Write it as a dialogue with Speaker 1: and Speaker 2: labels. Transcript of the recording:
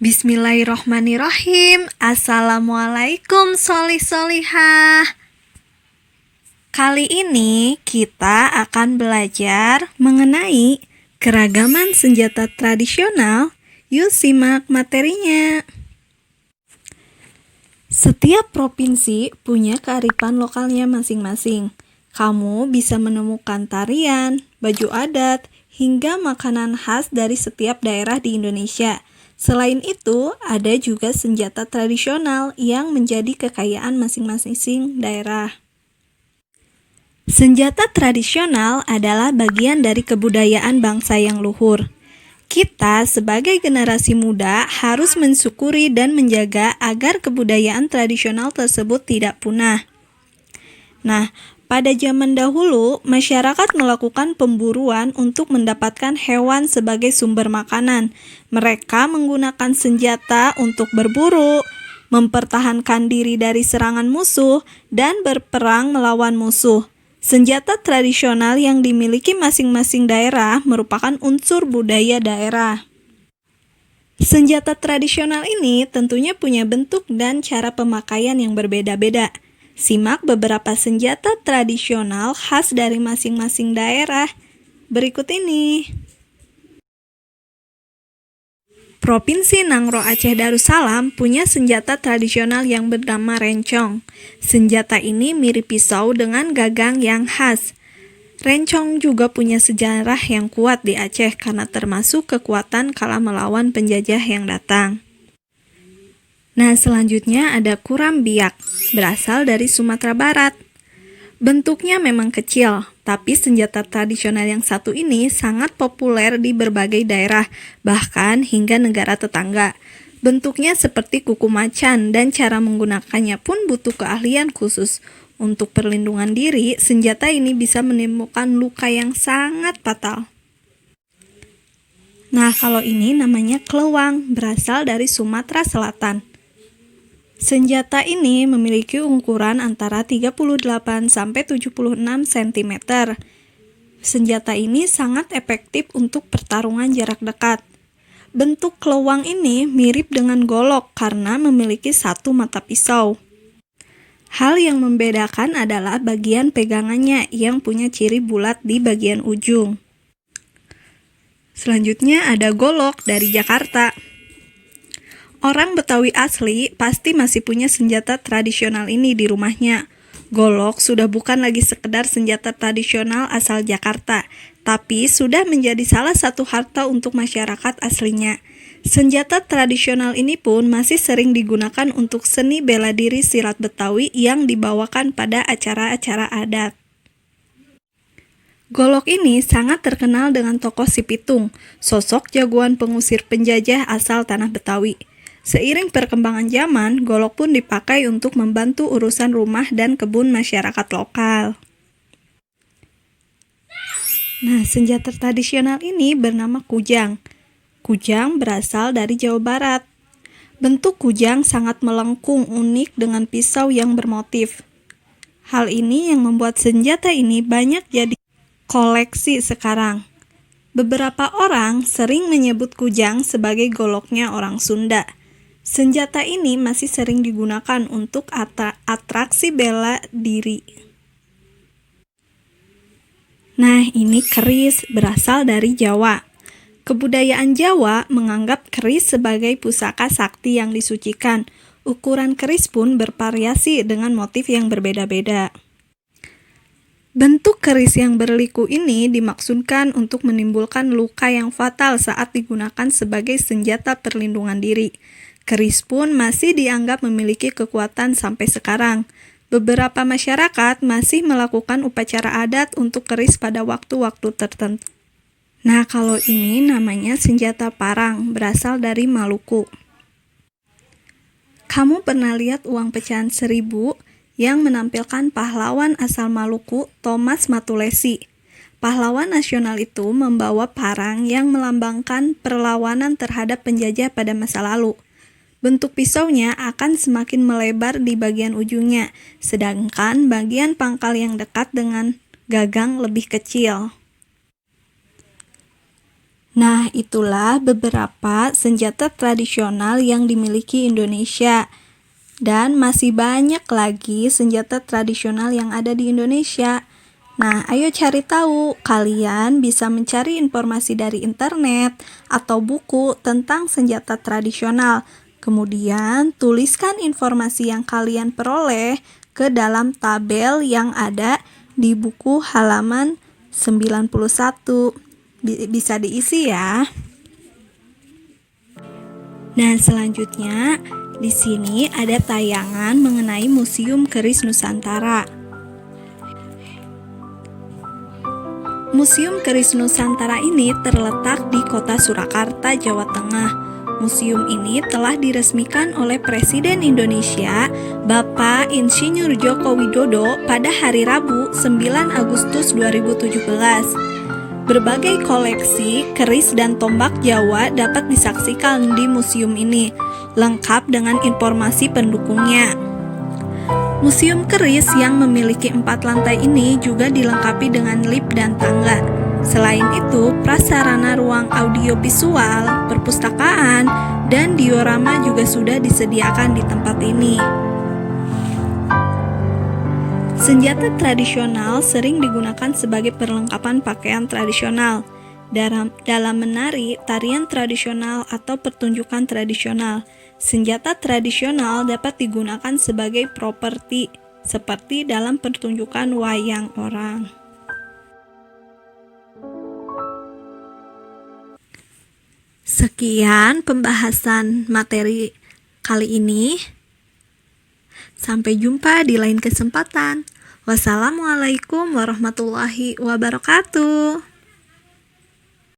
Speaker 1: Bismillahirrohmanirrohim. Assalamualaikum solih-solihah. Kali ini kita akan belajar mengenai keragaman senjata tradisional. Yuk simak materinya. Setiap provinsi punya kearifan lokalnya masing-masing. Kamu bisa menemukan tarian, baju adat, hingga makanan khas dari setiap daerah di Indonesia. Selain itu, ada juga senjata tradisional yang menjadi kekayaan masing-masing daerah. Senjata tradisional adalah bagian dari kebudayaan bangsa yang luhur. Kita sebagai generasi muda harus mensyukuri dan menjaga agar kebudayaan tradisional tersebut tidak punah. Nah, pada zaman dahulu, masyarakat melakukan pemburuan untuk mendapatkan hewan sebagai sumber makanan. Mereka menggunakan senjata untuk berburu, mempertahankan diri dari serangan musuh, dan berperang melawan musuh. Senjata tradisional yang dimiliki masing-masing daerah merupakan unsur budaya daerah. Senjata tradisional ini tentunya punya bentuk dan cara pemakaian yang berbeda-beda. Simak beberapa senjata tradisional khas dari masing-masing daerah berikut ini. Provinsi Nangro Aceh Darussalam punya senjata tradisional yang bernama rencong. Senjata ini mirip pisau dengan gagang yang khas. Rencong juga punya sejarah yang kuat di Aceh karena termasuk kekuatan kala melawan penjajah yang datang. Nah, selanjutnya ada kuram biak, berasal dari Sumatera Barat. Bentuknya memang kecil, tapi senjata tradisional yang satu ini sangat populer di berbagai daerah, bahkan hingga negara tetangga. Bentuknya seperti kuku macan dan cara menggunakannya pun butuh keahlian khusus. Untuk perlindungan diri, senjata ini bisa menimbulkan luka yang sangat fatal. Nah, kalau ini namanya klewang, berasal dari Sumatera Selatan. Senjata ini memiliki ukuran antara 38 sampai 76 cm. Senjata ini sangat efektif untuk pertarungan jarak dekat. Bentuk klewang ini mirip dengan golok karena memiliki satu mata pisau. Hal yang membedakan adalah bagian pegangannya yang punya ciri bulat di bagian ujung. Selanjutnya ada golok dari Jakarta. Orang Betawi asli pasti masih punya senjata tradisional ini di rumahnya. Golok sudah bukan lagi sekedar senjata tradisional asal Jakarta, tapi sudah menjadi salah satu harta untuk masyarakat aslinya. Senjata tradisional ini pun masih sering digunakan untuk seni bela diri silat Betawi yang dibawakan pada acara-acara adat. Golok ini sangat terkenal dengan tokoh Si Pitung, sosok jagoan pengusir penjajah asal tanah Betawi. Seiring perkembangan zaman, golok pun dipakai untuk membantu urusan rumah dan kebun masyarakat lokal. Nah, senjata tradisional ini bernama kujang. Kujang berasal dari Jawa Barat. Bentuk kujang sangat melengkung, unik dengan pisau yang bermotif. Hal ini yang membuat senjata ini banyak jadi koleksi sekarang. Beberapa orang sering menyebut kujang sebagai goloknya orang Sunda. Senjata ini masih sering digunakan untuk atraksi bela diri. Nah, ini keris berasal dari Jawa. Kebudayaan Jawa menganggap keris sebagai pusaka sakti yang disucikan. Ukuran keris pun bervariasi dengan motif yang berbeda-beda. Bentuk keris yang berliku ini dimaksudkan untuk menimbulkan luka yang fatal saat digunakan sebagai senjata perlindungan diri. Keris pun masih dianggap memiliki kekuatan sampai sekarang. Beberapa masyarakat masih melakukan upacara adat untuk keris pada waktu-waktu tertentu. Nah, kalau ini namanya senjata parang, berasal dari Maluku. Kamu pernah lihat uang pecahan 1000 yang menampilkan pahlawan asal Maluku, Thomas Matulesi. Pahlawan nasional itu membawa parang yang melambangkan perlawanan terhadap penjajah pada masa lalu. Bentuk pisaunya akan semakin melebar di bagian ujungnya, sedangkan bagian pangkal yang dekat dengan gagang lebih kecil. Nah, itulah beberapa senjata tradisional yang dimiliki Indonesia. Dan masih banyak lagi senjata tradisional yang ada di Indonesia. Nah, ayo cari tahu. Kalian bisa mencari informasi dari internet atau buku tentang senjata tradisional. Kemudian, tuliskan informasi yang kalian peroleh ke dalam tabel yang ada di buku halaman 91. Bisa diisi ya. Nah, selanjutnya di sini ada tayangan mengenai Museum Keris Nusantara. Museum Keris Nusantara ini terletak di Kota Surakarta, Jawa Tengah. Museum ini telah diresmikan oleh Presiden Indonesia, Bapak Insinyur Joko Widodo pada hari Rabu 9 Agustus 2017. Berbagai koleksi keris dan tombak Jawa dapat disaksikan di museum ini, lengkap dengan informasi pendukungnya. Museum keris yang memiliki 4 lantai ini juga dilengkapi dengan lift dan tangga. Selain itu, prasarana ruang audiovisual, perpustakaan, dan diorama juga sudah disediakan di tempat ini. Senjata tradisional sering digunakan sebagai perlengkapan pakaian tradisional, dalam menari, tarian tradisional, atau pertunjukan tradisional. Senjata tradisional dapat digunakan sebagai properti, seperti dalam pertunjukan wayang orang. Sekian pembahasan materi kali ini. Sampai jumpa di lain kesempatan. Wassalamualaikum warahmatullahi wabarakatuh.